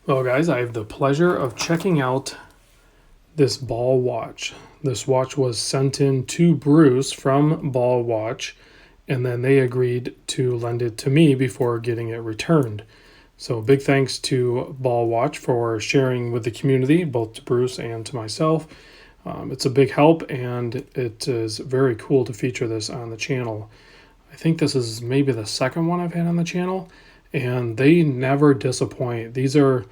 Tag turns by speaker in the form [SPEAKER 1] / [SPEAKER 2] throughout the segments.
[SPEAKER 1] Well, guys, I have the pleasure of checking out this Ball watch. This watch was sent in to Bruce from Ball Watch, and then they agreed to lend it to me before getting it returned. So, big thanks to Ball Watch for sharing with the community, both to Bruce and to myself. It's a big help, and it is very cool to feature this on the channel. I think this is maybe the second one I've had on the channel, and they never disappoint. These are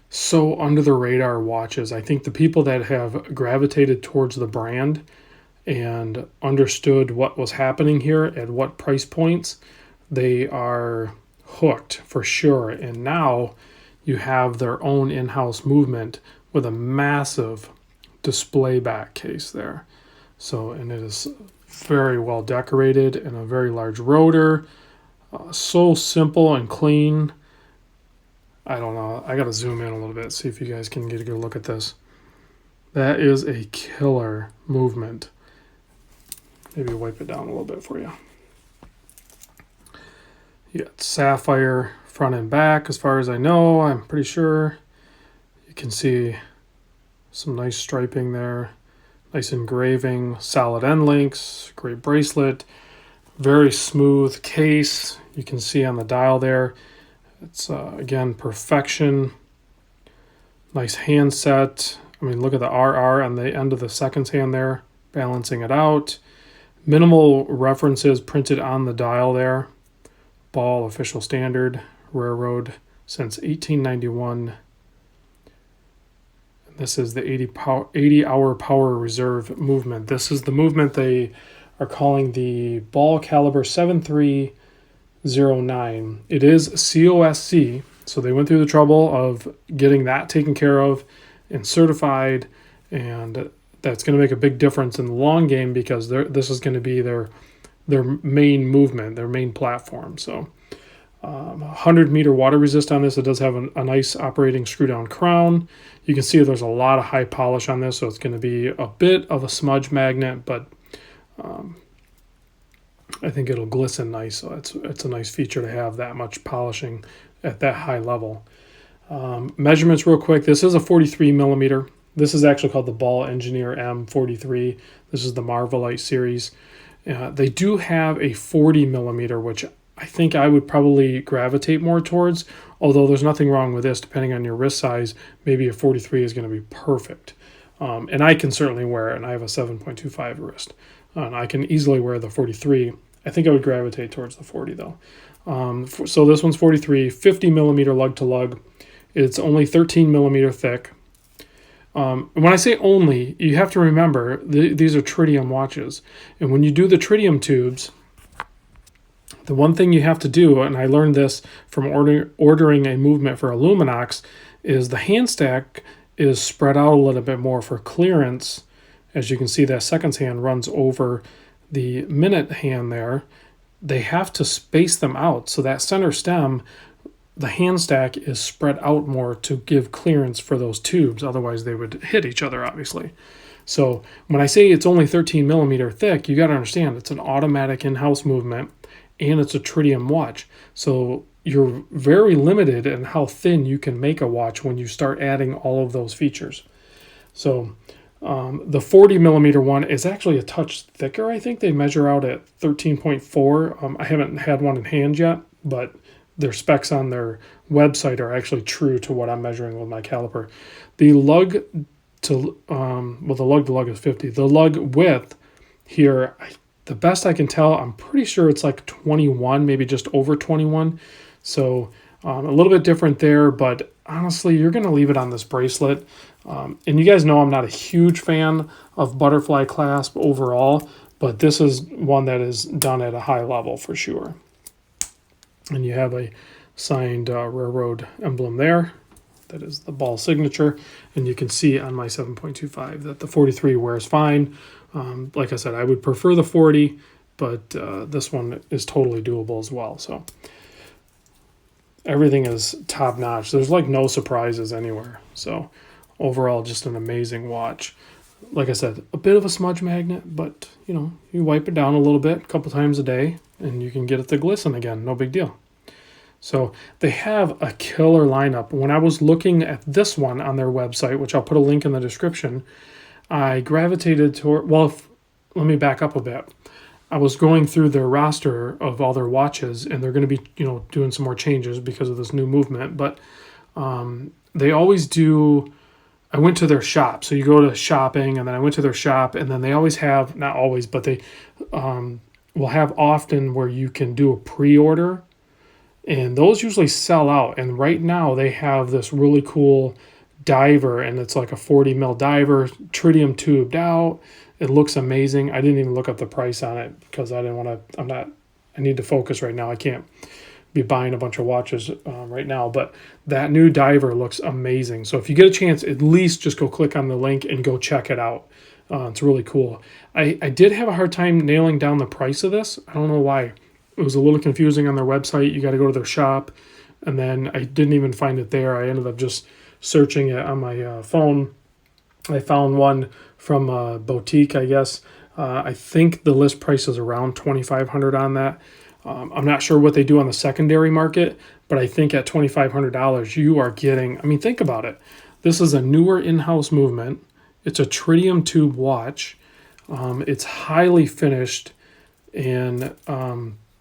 [SPEAKER 1] so under the radar watches. I think the people that have gravitated towards the brand and understood what was happening here at what price points, they are hooked for sure. And now you have their own in-house movement with a massive display back case there. So, and it is very well decorated and a very large rotor. So simple and clean. I don't know. I got to zoom in a little bit, see if you guys can get a good look at this. That is a killer movement. Maybe wipe it down a little bit for you. You got sapphire front and back, as far as I know. I'm pretty sure. You can see some nice striping there. Nice engraving, solid end links, great bracelet. Very smooth case. You can see on the dial there. It's, again, perfection. Nice hand set. I mean, look at the RR on the end of the seconds hand there, balancing it out. Minimal references printed on the dial there. Ball official standard, railroad since 1891. And this is the 80-hour power reserve movement. This is the movement they are calling the Ball Caliber 7309. It is COSC, so they went through the trouble of getting that taken care of and certified, and that's going to make a big difference in the long game because this is going to be their main movement, their main platform. So 100-meter water resist on this. It does have a nice operating screw-down crown. You can see there's a lot of high polish on this, so it's going to be a bit of a smudge magnet, but I think it'll glisten nice, so it's a nice feature to have that much polishing at that high level. Measurements real quick. This is a 43 millimeter. This is actually called the Ball Engineer M43. This is the Marvelight series. They do have a 40 millimeter, which I think I would probably gravitate more towards, although there's nothing wrong with this. Depending on your wrist size, maybe a 43 is going to be perfect. And I can certainly wear it, and I have a 7.25 wrist. And I can easily wear the 43. I think I would gravitate towards the 40 though. So this one's 43, 50 millimeter lug to lug. It's only 13 millimeter thick. When I say only, you have to remember these are tritium watches. And when you do the tritium tubes, the one thing you have to do, and I learned this from ordering a movement for a Luminox, is the hand stack is spread out a little bit more for clearance. As you can see, that seconds hand runs over the minute hand there. They have to space them out. So that center stem, the hand stack is spread out more to give clearance for those tubes. Otherwise, they would hit each other, obviously. So when I say it's only 13 millimeter thick, you got to understand it's an automatic in-house movement and it's a tritium watch. So you're very limited in how thin you can make a watch when you start adding all of those features. So the 40 millimeter one is actually a touch thicker. I think they measure out at 13.4. I haven't had one in hand yet, but their specs on their website are actually true to what I'm measuring with my caliper. The lug to the lug to lug is 50. The lug width here, the best I can tell, I'm pretty sure it's like 21, maybe just over 21. So a little bit different there, but honestly, you're going to leave it on this bracelet. And you guys know I'm not a huge fan of butterfly clasp overall, but this is one that is done at a high level for sure. And you have a signed railroad emblem there. That is the Ball signature. And you can see on my 7.25 that the 43 wears fine. Like I said, I would prefer the 40, but this one is totally doable as well. So everything is top notch. There's like no surprises anywhere. So overall, just an amazing watch. Like I said, a bit of a smudge magnet, but you know, you wipe it down a little bit, a couple times a day, and you can get it to glisten again. No big deal. So they have a killer lineup. When I was looking at this one on their website, which I'll put a link in the description, I gravitated toward, well, let me back up a bit. I was going through their roster of all their watches, and they're going to be, doing some more changes because of this new movement. But they always do. I went to their shop. So you go to shopping, and then I went to their shop, and then they always have, not always, but they will have often where you can do a pre-order, and those usually sell out. And right now they have this really cool diver, and it's like a 40 mil diver, tritium tubed out. It looks amazing. I didn't even look up the price on it because I didn't want to, I need to focus right now. I can't be buying a bunch of watches right now, but that new diver looks amazing. So if you get a chance, at least just go click on the link and go check it out. It's really cool. I did have a hard time nailing down the price of this. I don't know why. It was a little confusing on their website. You got to go to their shop, and then I didn't even find it there. I ended up just searching it on my phone. I found one from a boutique, I guess. I think the list price is around $2,500 on that. I'm not sure what they do on the secondary market, but I think at $2,500 you are getting, think about it. This is a newer in-house movement. It's a tritium tube watch. It's highly finished and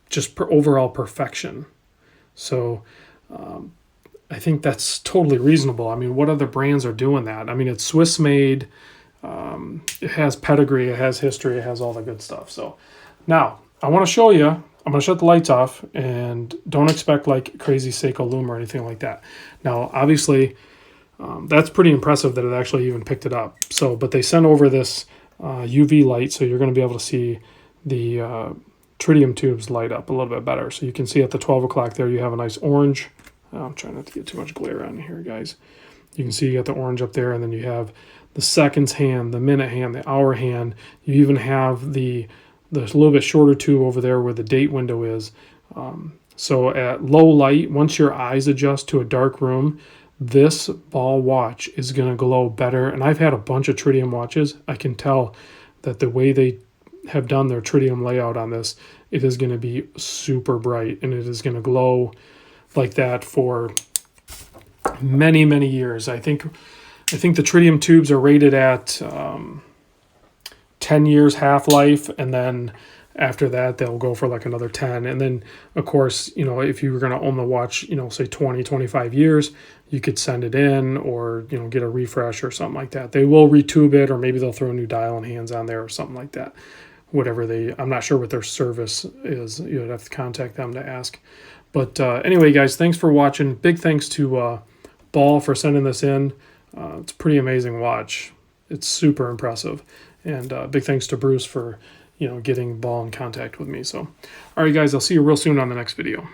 [SPEAKER 1] just overall perfection. So I think that's totally reasonable. What other brands are doing that? It's Swiss made. It has pedigree, it has history, it has all the good stuff. So now I want to show you, I'm going to shut the lights off, and don't expect like crazy Seiko Lume or anything like that. Now, obviously, that's pretty impressive that it actually even picked it up. So, but they sent over this UV light, so you're going to be able to see the tritium tubes light up a little bit better. So you can see at the 12 o'clock there, you have a nice orange. I'm trying not to get too much glare on here, guys. You can see you got the orange up there, and then you have the seconds hand, the minute hand, the hour hand. You even have the little bit shorter tube over there where the date window is. So at low light, once your eyes adjust to a dark room, this ball watch is going to glow better. And I've had a bunch of tritium watches. I can tell that the way they have done their tritium layout on this, it is going to be super bright, and it is going to glow like that for many, many years. I think the tritium tubes are rated at 10 years half-life, and then after that they'll go for like another 10. And then of course, if you were going to own the watch, say 20, 25 years, you could send it in, or get a refresh or something like that. They will retube it, or maybe they'll throw new dial and hands on there or something like that. Whatever I'm not sure what their service is. You'd have to contact them to ask. But anyway, guys, thanks for watching. Big thanks to Ball for sending this in. It's a pretty amazing watch. It's super impressive. And big thanks to Bruce for, getting Ball in contact with me. So, all right, guys, I'll see you real soon on the next video.